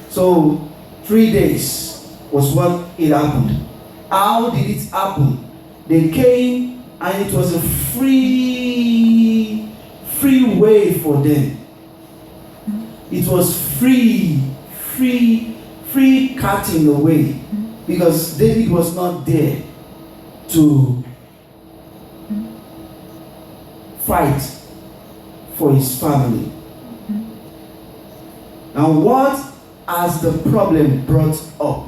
So 3 days was what it happened. How did it happen? They came and it was a free way for them. It was free cutting away, because David was not there to fight for his family. Now, what has the problem brought up?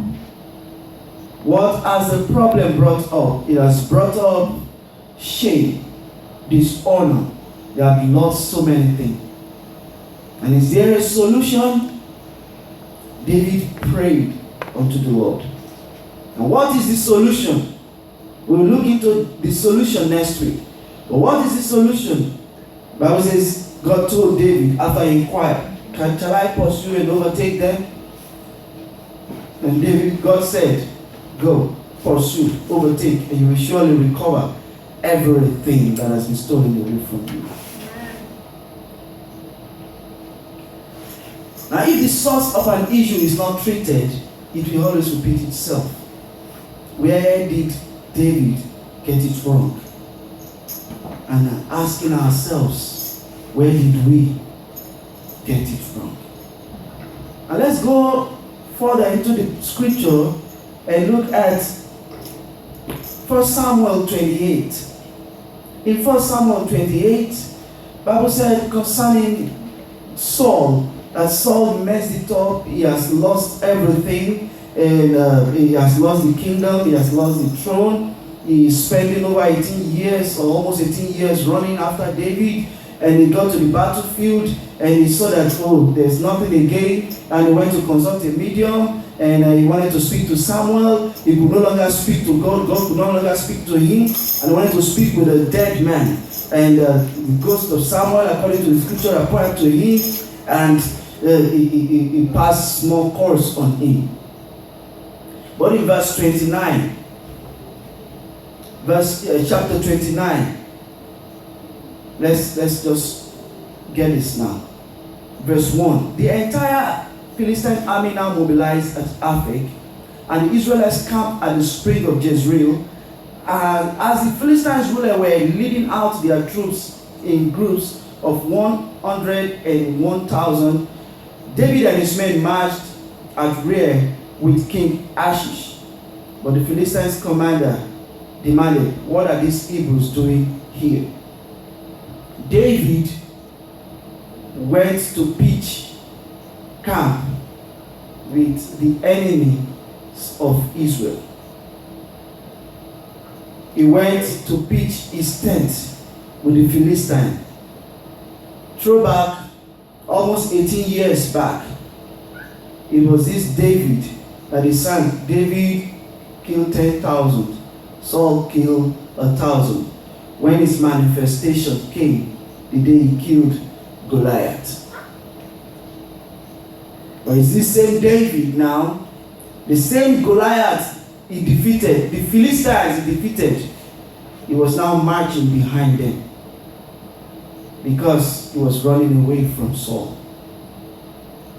What has the problem brought up? It has brought up shame, dishonor. They have lost so many things. And is there a solution? David prayed unto the Lord. And what is the solution? We'll look into the solution next week. But what is the solution? The Bible says, God told David after he inquired, shall I pursue and overtake them? And God said, go, pursue, overtake, and you will surely recover everything that has been stolen away from you. Now, if the source of an issue is not treated, it will always repeat itself. Where did David get it wrong? And asking ourselves, where did we get it wrong? And let's go further into the scripture and look at 1 Samuel 28. In 1 Samuel 28, Bible said concerning Saul, that Saul messed it up, he has lost everything, and he has lost the kingdom, he has lost the throne. He is spending over 18 years, or almost 18 years, running after David, and he got to the battlefield, and he saw that, oh, there's nothing again, and he went to consult a medium, and he wanted to speak to Samuel. He could no longer speak to God, God could no longer speak to him, and he wanted to speak with a dead man. And the ghost of Samuel, according to the scripture, appeared to him, and he passed small course on him. But in verse 29, chapter 29, let's just get this now. Verse 1. The entire Philistine army now mobilized at Aphek, and the Israelites camped at the spring of Jezreel. And as the Philistines rulers were leading out their troops in groups of 100 and 1,000, David and his men marched at rear with King Achish. But the Philistines' commander demanded, what are these Hebrews doing here? David went to pitch camp with the enemies of Israel. He went to pitch his tent with the Philistine. Throw back almost 18 years back, it was this David that he sang, David killed 10,000, Saul killed 1,000. When his manifestation came, the day he killed Goliath. But it's this same David now, the same Goliath he defeated, the Philistines he defeated, he was now marching behind them because he was running away from Saul.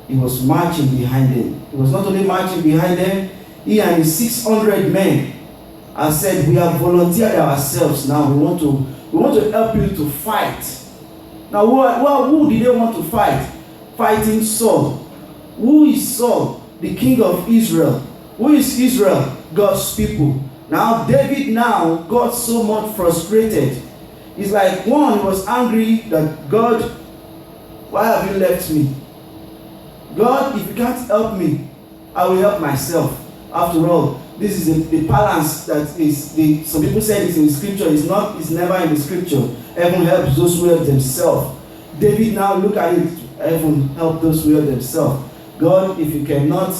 He was marching behind them. He was not only marching behind them, he and his 600 men have said, we have volunteered ourselves now. We want to help you to fight. Now, who did they want to fight? Fighting Saul. Who is Saul? The king of Israel. Who is Israel? God's people. Now, David now got so much frustrated. It's like, one, he was angry that, God, why have you left me? God, if you can't help me, I will help myself. After all, this is the balance that is, some people say it's in the scripture. It's never in the scripture. Heaven helps those who help themselves. David now look at it, heaven help those who help themselves. God, if you cannot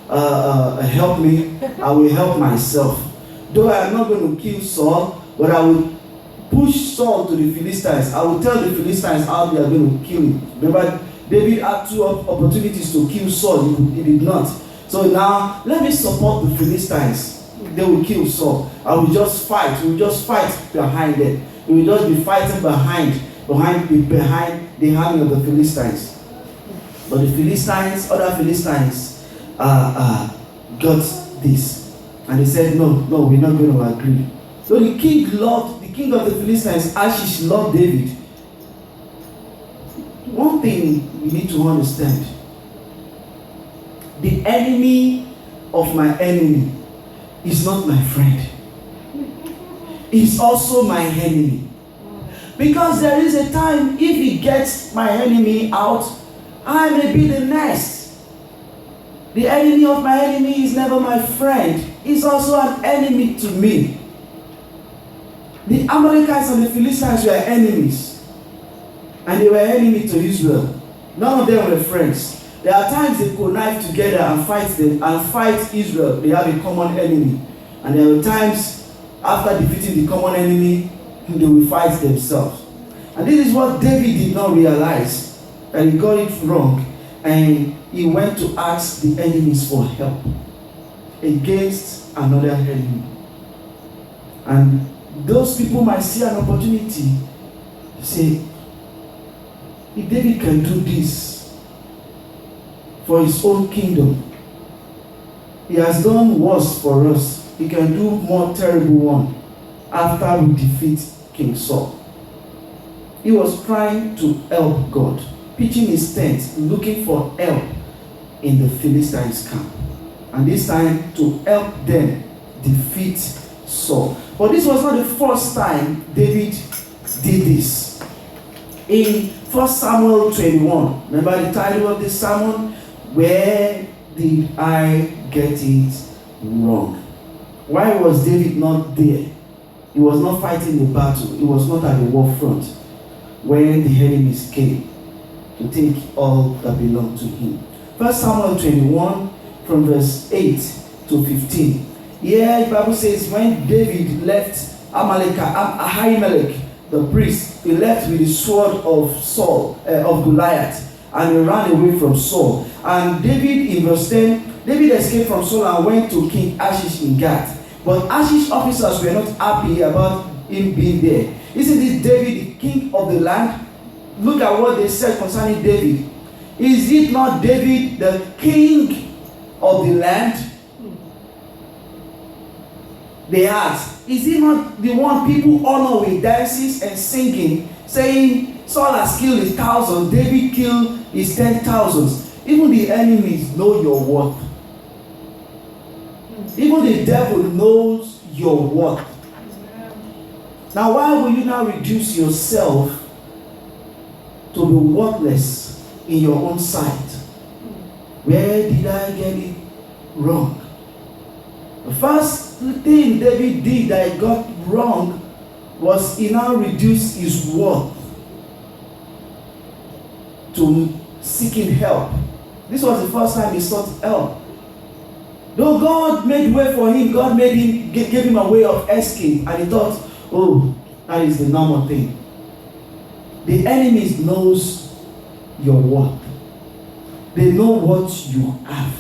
help me, I will help myself. Though I am not going to kill Saul, but I will push Saul to the Philistines. I will tell the Philistines how they are going to kill him. Remember, David had 2 opportunities to kill Saul. He did not. So now, let me support the Philistines. They will kill Saul. I will just fight. We will just fight behind them. We will just be fighting behind the army of the Philistines. But the Philistines, other Philistines, got this. And they said, no, we're not going to agree. So the king of the Philistines, Achish, loved David. One thing we need to understand: the enemy of my enemy is not my friend. He's also my enemy. Because there is a time, if he gets my enemy out, I may be the next. The enemy of my enemy is never my friend. He's also an enemy to me. The Amalekites and the Philistines were enemies. And they were enemies to Israel. None of them were friends. There are times they connive together and fight Israel. They have a common enemy. And there are times after defeating the common enemy, they will fight themselves. And this is what David did not realize, that he got it wrong. And he went to ask the enemies for help against another enemy. And those people might see an opportunity to say, if David can do this for his own kingdom, he has done worse for us. He can do more terrible one after we defeat King Saul. He was trying to help God, pitching his tent, looking for help in the Philistines' camp. And this time to help them defeat Saul. But this was not the first time David did this. In 1 Samuel 21, remember the title of this sermon? Where did I get it wrong? Why was David not there? He was not fighting the battle. He was not at the war front when the enemies came to take all that belonged to him. 1 Samuel 21 from verse 8 to 15. Here the Bible says, when David left Ahimelech, the priest, he left with the sword of Saul, of Goliath, and he ran away from Saul. And David, in verse 10, David escaped from Saul and went to King Achish in Gath. But Achish's officers were not happy about him being there. Isn't this David the king of the land? Look at what they said concerning David. Is it not David the king of the land? They asked, is he not the one people honor with dances and singing, saying, Saul has killed his 1,000, David killed his 10,000s. Even the enemies know your worth. Even the devil knows your worth. Now, why will you now reduce yourself to be worthless in your own sight? Where did I get it wrong? The first thing David did that he got wrong was he now reduced his worth to seeking help. This was the first time he sought help. Though God made way for him, God gave him a way of escape, and he thought, oh, that is the normal thing. The enemies knows your worth. They know what you have.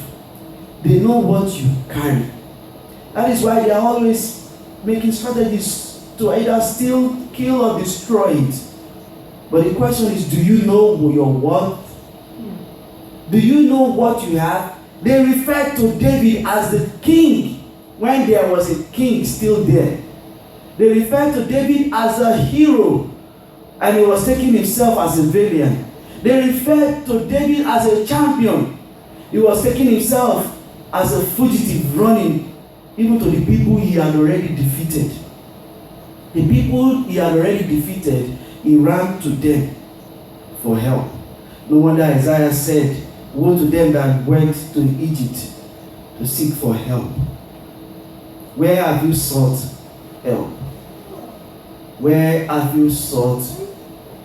They know what you carry. That is why they are always making strategies to either steal, kill, or destroy it. But the question is, do you know your worth? Do you know what you have? They refer to David as the king when there was a king still there. They refer to David as a hero, and he was taking himself as a villain. They refer to David as a champion. He was taking himself as a fugitive, running even to the people he had already defeated. The people he had already defeated, he ran to them for help. No wonder Isaiah said, woe to them that went to Egypt to seek for help. Where have you sought help? Where have you sought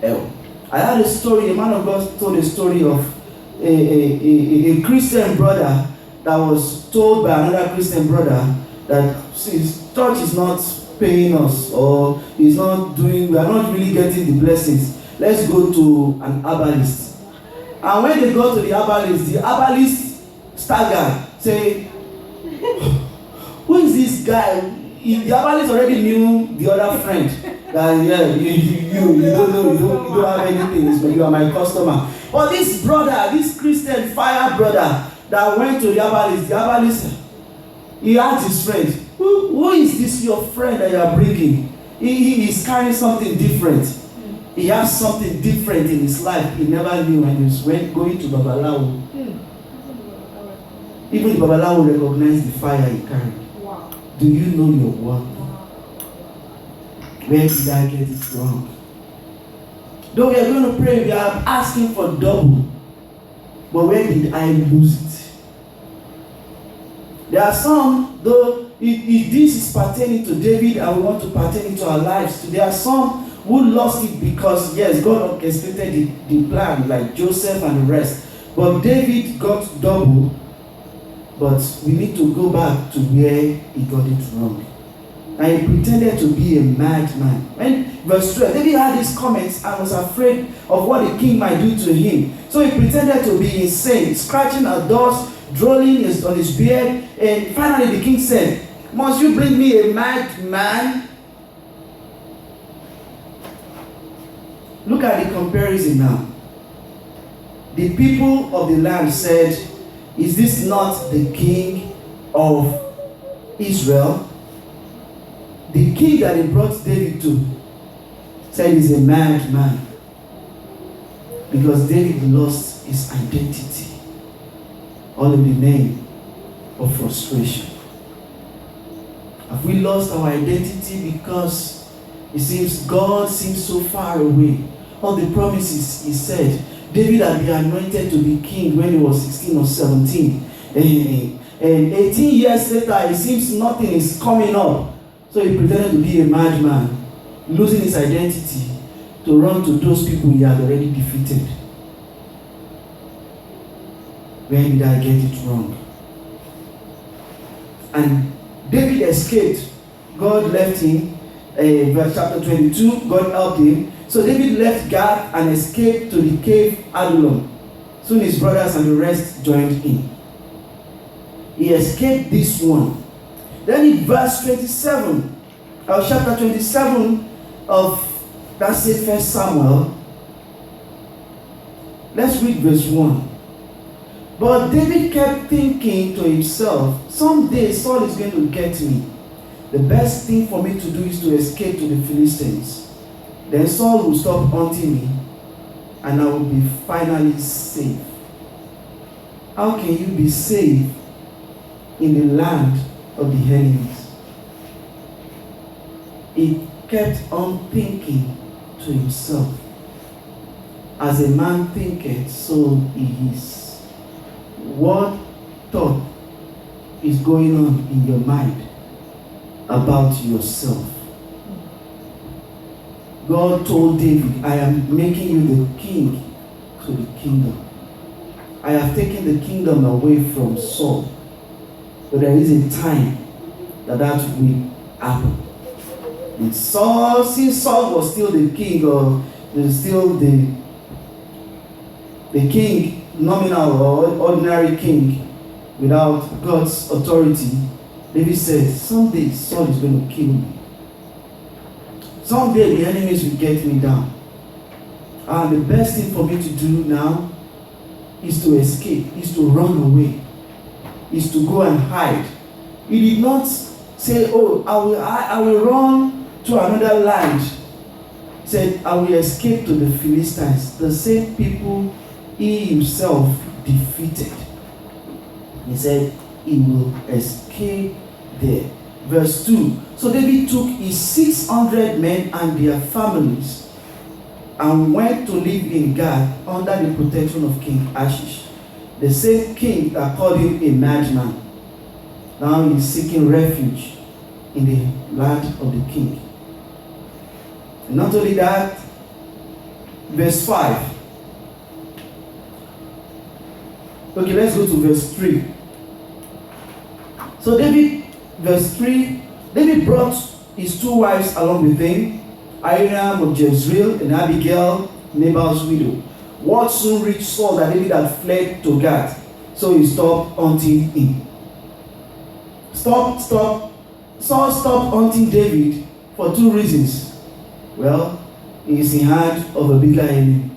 help? I had a story, a man of God told a story of a Christian brother that was told by another Christian brother that his church is not paying us, or is not doing, we are not really getting the blessings. Let's go to an herbalist. And when they go to the herbalist staggered, say, who is this guy? The herbalist already knew the other friend That yeah, you don't know, you don't have anything, but you are my customer. But this brother, this Christian fire brother that went to the herbalist, he asked his friend, who is this your friend that you are bringing? He is carrying something different. He has something different in his life. He never knew when he was going to Babalawo. Even the Babalawo recognized the fire he carried. Wow. Do you know your worth? Where did I get it wrong? Though we are going to pray, we are asking for double. But where did I lose it? There are some, though, if this is pertaining to David and we want to pertain it to our lives, there are some who lost it because, yes, God orchestrated the plan, like Joseph and the rest. But David got double, but we need to go back to where he got it wrong. And he pretended to be a madman. When verse 12, David had these comments and was afraid of what the king might do to him. So he pretended to be insane, scratching at doors, drooling on his beard. And finally the king said, "Must you bring me a madman?" Look at the comparison now. The people of the land said, "Is this not the king of Israel?" The king that he brought David to said he's a madman because David lost his identity, all in the name of frustration. Have we lost our identity because it seems God seems so far away? All the promises he said, David had been anointed to be king when he was 16 or 17. And 18 years later, it seems nothing is coming up. So he pretended to be a madman, losing his identity to run to those people he had already defeated. Where did I get it wrong? And David escaped. God left him. Verse chapter 22, God helped him. So David left Gath and escaped to the cave Adullam. Soon his brothers and the rest joined him. He escaped this one. Then in verse 27, chapter 27 of that same First Samuel, let's read verse 1. But David kept thinking to himself, someday Saul is going to get me. The best thing for me to do is to escape to the Philistines. Then Saul will stop hunting me, and I will be finally safe. How can you be safe in the land of the enemies? He kept on thinking to himself. As a man thinketh, so he is. What thought is going on in your mind about yourself? God told David, I am making you the king to the kingdom. I have taken the kingdom away from Saul. But there is a time that will happen. And Saul, since Saul was still the king, or still the king, nominal or ordinary king, without God's authority, David said, someday Saul is going to kill me. Someday the enemies will get me down. And the best thing for me to do now is to escape, is to run away, is to go and hide. He did not say, oh, I will run to another land. He said, I will escape to the Philistines, the same people he himself defeated. He said, he will escape there. Verse 2. So David took his 600 men and their families and went to live in Gath under the protection of King Achish, the same king that called him a madman. Now he is seeking refuge in the land of the king. And not only that, verse 5. Okay, let's go to verse 3. So David, verse 3, David brought his two wives along with him, Ahinoam of Jezreel and Abigail, Nabal's widow. Word soon reached Saul that David had fled to Gath, so he stopped hunting him. Saul stopped hunting David for two reasons. Well, he is in hand of a bigger enemy.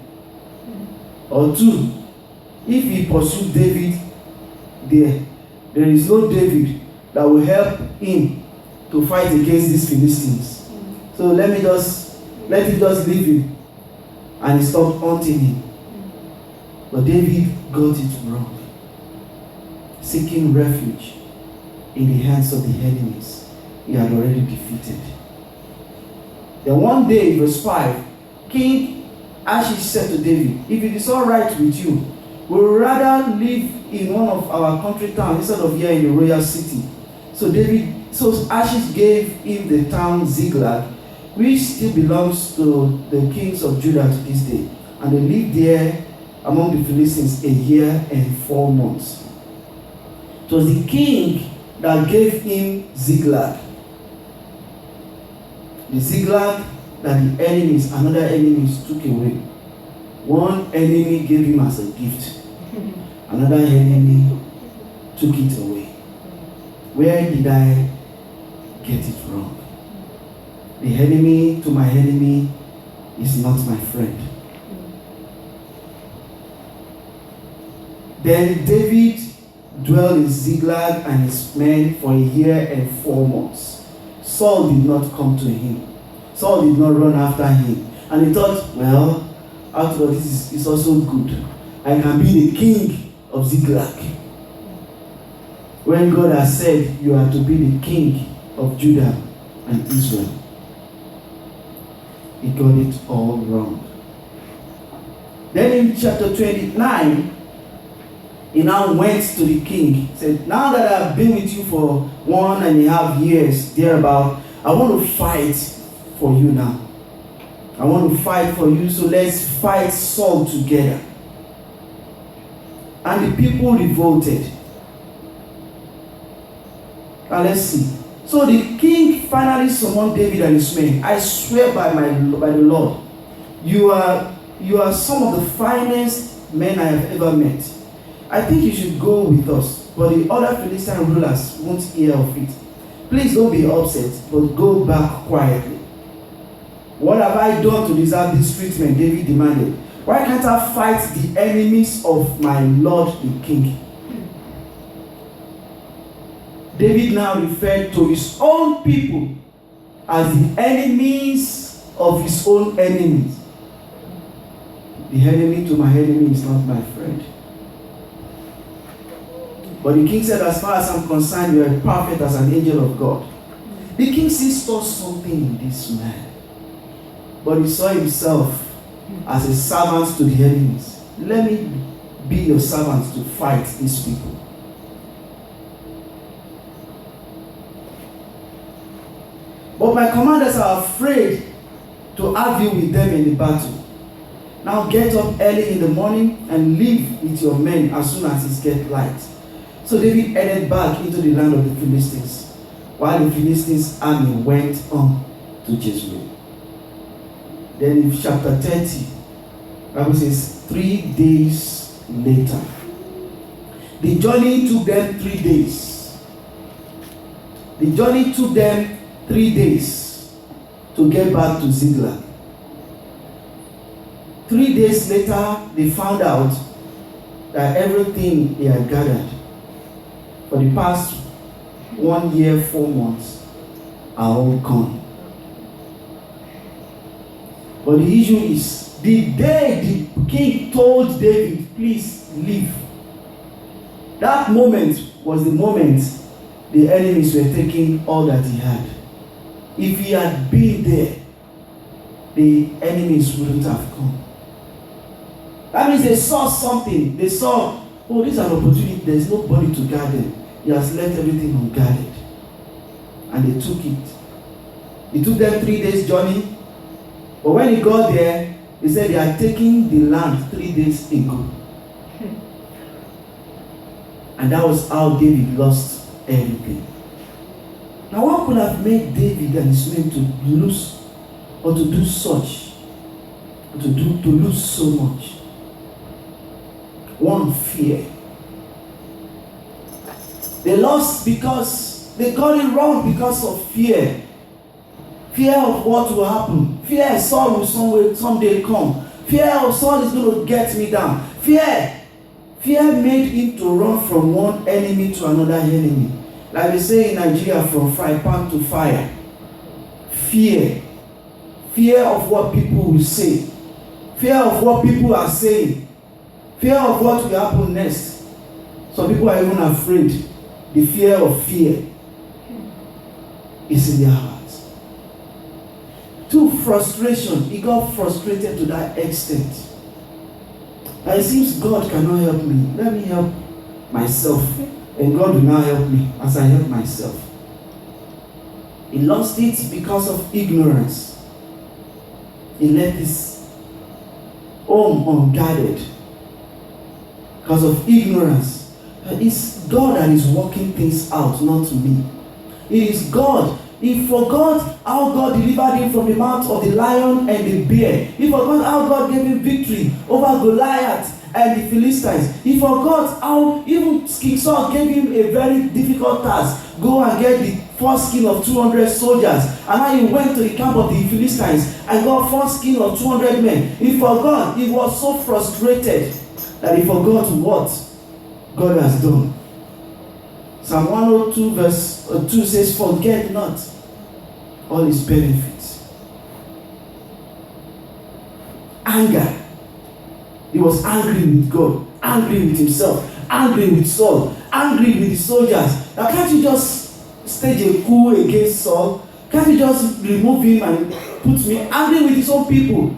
Or 2, if he pursued David there is no David that will help him to fight against these Philistines. So let him just leave him, and he stopped hunting him. But David got it wrong, seeking refuge in the hands of the enemies he had already defeated. Then one day, verse 5, King Achish said to David, if it is all right with you, we would rather live in one of our country towns instead of here in the royal city. So Achish gave him the town Ziklag, which still belongs to the kings of Judah to this day. And they lived there among the Philistines a year and 4 months. It was the king that gave him Ziklag. The Ziklag that the another enemies took away. One enemy gave him as a gift. Another enemy took it away. Where did I get it wrong? The enemy to my enemy is not my friend. Then David dwelled in Ziklag and his men for a year and 4 months. Saul did not come to him. Saul did not run after him. And he thought, well, after all, this is also good. I can be the king of Ziklag. When God has said you are to be the king of Judah and Israel, he got it all wrong. Then in chapter 29, he now went to the king. He said, now that I've been with you for 1.5 years, thereabout, I want to fight for you now. I want to fight for you, so let's fight Saul together. And the people revolted. Now let's see. So the king finally summoned David and his men. I swear by the Lord, you are some of the finest men I have ever met. I think you should go with us, but the other Philistine rulers won't hear of it. Please don't be upset, but go back quietly. What have I done to deserve this treatment? David demanded. Why can't I fight the enemies of my Lord the king? David now referred to his own people as the enemies of his own enemies. The enemy to my enemy is not my friend. But the king said, as far as I'm concerned, you are perfect as an angel of God. The king saw something in this man. But he saw himself as a servant to the enemies. Let me be your servant to fight these people. But my commanders are afraid to argue with them in the battle. Now get up early in the morning and leave with your men as soon as it gets light. So David headed back into the land of the Philistines, while the Philistines' army went on to Jezreel. Then in chapter 30, the Bible says 3 days later. The journey took them 3 days. The journey took them 3 days to get back to Ziklag. 3 days later, they found out that everything they had gathered for the past 1 year, 4 months are all gone. But the issue is, the day the king told David, please leave, that moment was the moment the enemies were taking all that he had. If he had been there, the enemies wouldn't have come. That means they saw something. They saw, oh, this is an opportunity. There's nobody to guard them. He has left everything unguarded. And they took it. It took them 3 days journey. But when he got there, he said they had taken the land 3 days ago. And that was how David lost everything. Now what could have made David and his men to lose, or to do such, to lose so much? One, fear. They lost because they got it wrong because of fear. Fear of what will happen. Fear Saul will someday come. Fear of Saul is going to get me down. Fear made him to run from one enemy to another enemy. Like they say in Nigeria, from fry pan to fire. Fear of what people will say. Fear of what people are saying. Fear of what will happen next. Some people are even afraid. The fear of fear is in their hearts. 2, frustration. He got frustrated to that extent. It seems God cannot help me. Let me help myself. And God will now help me as I help myself. He lost it because of ignorance. He left his home unguarded because of ignorance. It's God that is working things out, not me. It is God. He forgot how God delivered him from the mouth of the lion and the bear. He forgot how God gave him victory over Goliath and the Philistines. He forgot how even King Saul gave him a very difficult task. Go and get the foreskin of 200 soldiers. And now he went to the camp of the Philistines and got foreskin of 200 men. He forgot. He was so frustrated that he forgot what God has done. Psalm 102 verse 2 says, forget not all his benefits. Anger. He was angry with God, angry with himself, angry with Saul, angry with the soldiers. Now can't you just stage a coup against Saul? Can't you just remove him and put me angry with his own people?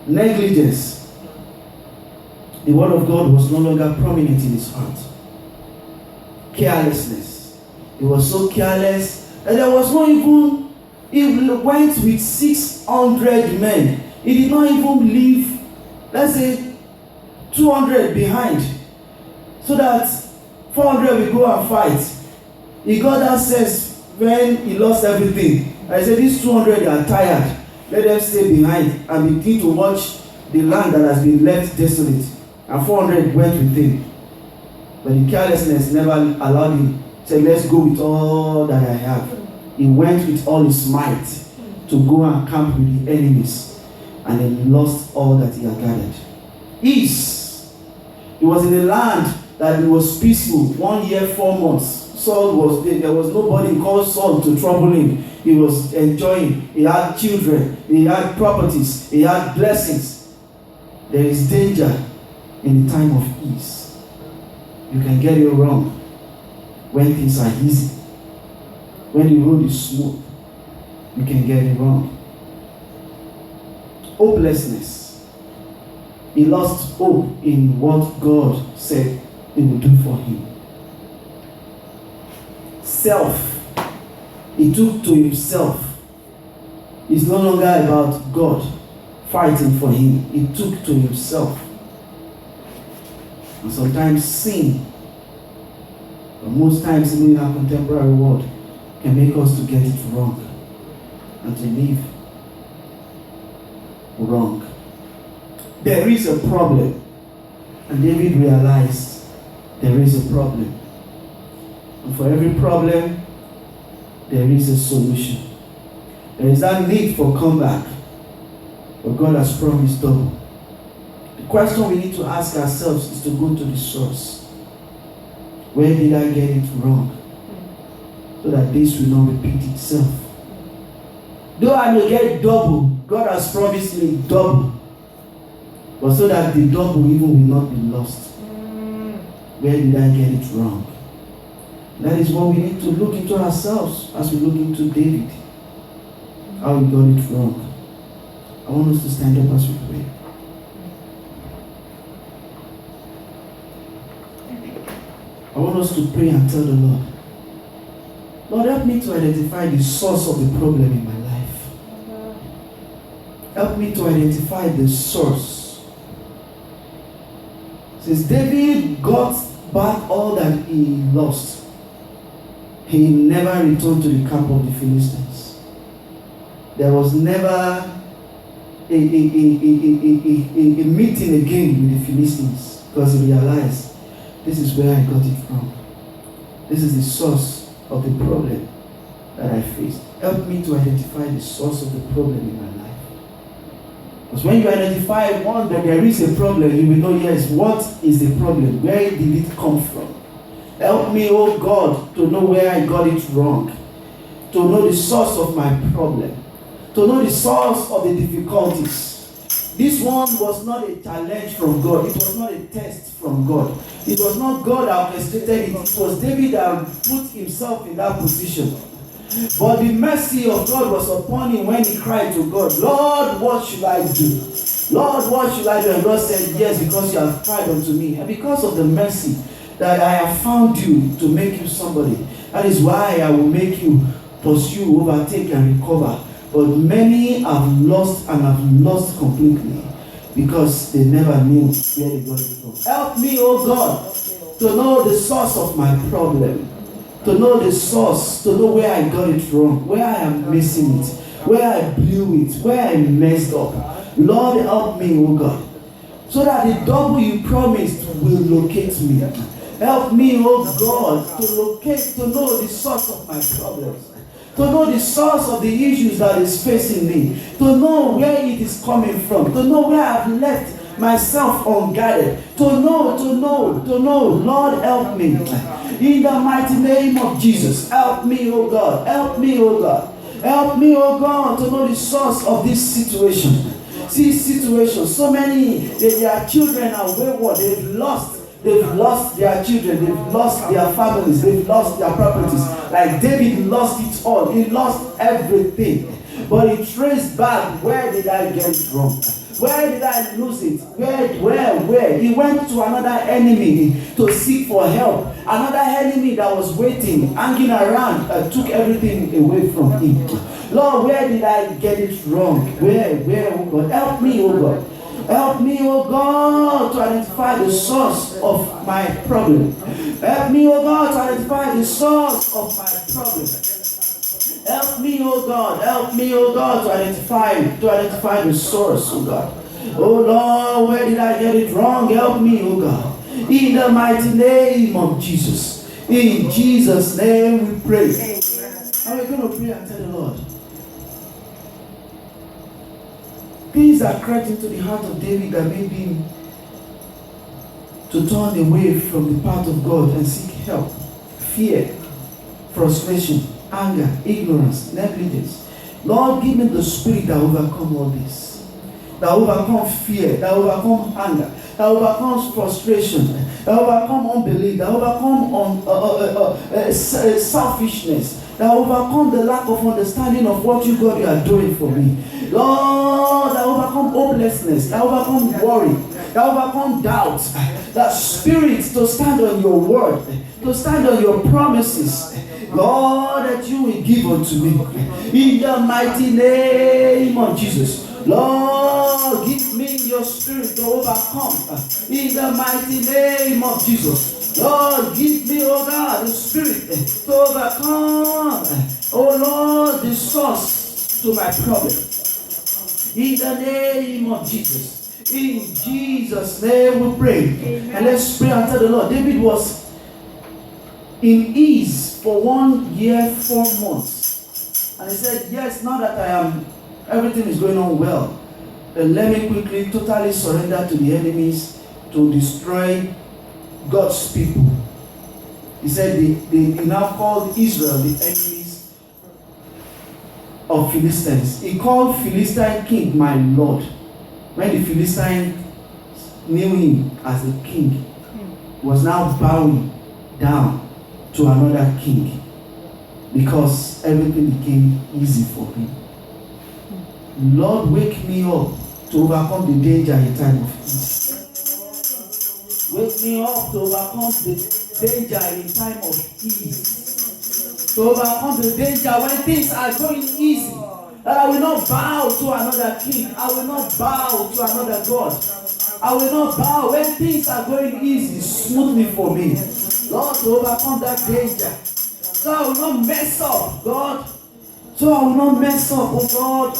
Negligence. The word of God was no longer prominent in his heart. Carelessness. He was so careless that there was no even, he went with 600 men. He did not even leave, let's say, 200 behind, so that 400 will go and fight. He got that sense when he lost everything. I said, these 200 are tired. Let them stay behind and begin to watch the land that has been left desolate. And 400 went with him. But the carelessness never allowed him to say, let's go with all that I have. He went with all his might to go and camp with the enemies. And then lost all that he had gathered. Ease. He was in a land that it was peaceful. 1 year, 4 months. Saul was there. There was nobody called Saul to trouble him. He was enjoying. He had children. He had properties. He had blessings. There is danger in the time of ease. You can get it wrong when things are easy. When the road is smooth, you can get it wrong. Hopelessness. He lost hope in what God said he would do for him. Self. He took to himself. It's no longer about God fighting for him. He took to himself. And sometimes sin, but most times even in our contemporary world, can make us to get it wrong and to live wrong. There is a problem, and David realized there is a problem, and for every problem there is a solution. There is that need for comeback, but God has promised double. The question we need to ask ourselves is to go to the source. Where did I get it wrong? So that this will not repeat itself. Though I may get double, God has promised me double. But so that the double even will not be lost. Where did I get it wrong? That is what we need to look into ourselves as we look into David. How he got it wrong. I want us to stand up as we pray. I want us to pray and tell the Lord, Lord, help me to identify the source of the problem in my life. Help me to identify the source. Since David got back all that he lost, he never returned to the camp of the Philistines. There was never a meeting again with the Philistines, because he realized this is where I got it from. This is the source of the problem that I faced. Help me to identify the source of the problem in my life. Because when you identify one that there is a problem, you will know, yes, what is the problem? Where did it come from? Help me, oh God, to know where I got it wrong. To know the source of my problem. To know the source of the difficulties. This one was not a challenge from God. It was not a test from God. It was not God that orchestrated it. It was David that put himself in that position. But the mercy of God was upon him when he cried to God, Lord, what should I do? Lord, what should I do? And God said, yes, because you have cried unto me. And because of the mercy that I have found you to make you somebody. That is why I will make you pursue, overtake, and recover. But many have lost and have lost completely because they never knew where they got it from. Help me, oh God, to know the source of my problem. To know the source, to know where I got it wrong, where I am missing it, where I blew it, where I messed up. Lord, help me, oh God, so that the double you promised will locate me. Help me, oh God, to know the source of my problems. To know the source of the issues that is facing me. To know where it is coming from. To know where I've left myself unguarded. To know. Lord, help me. In the mighty name of Jesus. Help me, oh God. Help me, oh God. Help me, oh God, to know the source of this situation. See, situation. So many, their children are wayward. They've lost their children, they've lost their families, they've lost their properties. Like David lost it all. He lost everything. But he traced back, where did I get it wrong? Where did I lose it? Where? He went to another enemy to seek for help. Another enemy that was waiting, hanging around, took everything away from him. Lord, where did I get it wrong? Where, oh God? Help me, oh God. Help me, oh God, to identify the source of my problem. Help me, oh God, to identify the source of my problem. Help me, oh God. Help me, oh God, to identify the source, oh God. Oh Lord, where did I get it wrong? Help me, oh God. In the mighty name of Jesus. In Jesus' name we pray. And we're going to pray and tell the Lord. Things that crept into the heart of David that made him to turn away from the path of God and seek help. Fear, frustration, anger, ignorance, negligence. Lord, give me the spirit that overcomes all this. That overcomes fear, that overcomes anger, that overcomes frustration, that overcomes unbelief, that overcomes selfishness, that overcomes the lack of understanding of what you, God, you are doing for me. Lord, that overcomes hopelessness, that overcomes worry, that overcomes doubt, that spirit to stand on your word, to stand on your promises. Lord, that you will give unto me. In the mighty name of Jesus. Lord, give me your spirit to overcome. In the mighty name of Jesus. Lord, give me, oh God, the spirit to overcome. Oh Lord, the source to my problem. In the name of Jesus. In Jesus' name we pray. Amen. And let's pray and tell the Lord. David was in ease for 1 year, 4 months. And he said, yes, now that everything is going on well, let me quickly totally surrender to the enemies to destroy God's people. He said they now called Israel the enemies of Philistines. He called Philistine king my Lord. When the Philistine knew him as a king, he was now bowing down to another king because everything became easy for him. Lord, wake me up to overcome the danger in time of peace. Wake me up to overcome the danger in time of ease. To overcome the danger when things are going easy. That I will not bow to another king. I will not bow to another God. I will not bow when things are going easy, smoothly for me. Lord, to overcome that danger. So I will not mess up, God. So I will not mess up, oh God.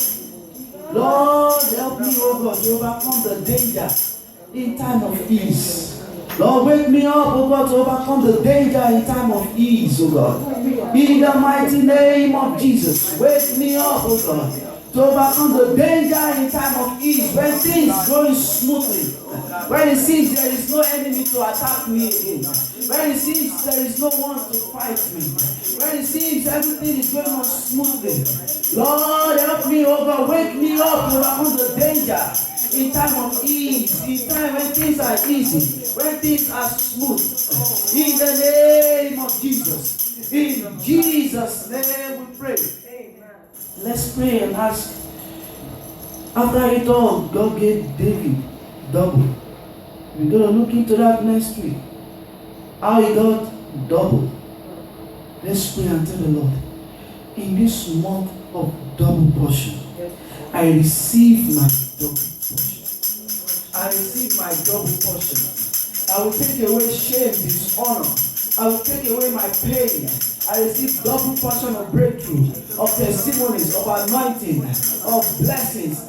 Lord, help me, oh God, to overcome the danger in time of ease. Lord, wake me up, oh God, to overcome the danger in time of ease, oh God. In the mighty name of Jesus, wake me up, oh God, to overcome the danger in time of ease, when things going smoothly, when it seems there is no enemy to attack me again, when it seems there is no one to fight me, when it seems everything is going on smoothly. Lord, help me, oh God, wake me up to overcome the danger in time of ease, in time when things are easy, when things are smooth. In the name of Jesus. In Jesus' name we pray. Amen. Let's pray and ask. After it all, God gave David double. We're going to look into that next week. How he got double. Let's pray and tell the Lord, in this month of double portion, I receive my double portion. I receive my double portion. I will take away shame, dishonor. I will take away my pain. I receive double portion of breakthrough, of testimonies, of anointing, of blessings.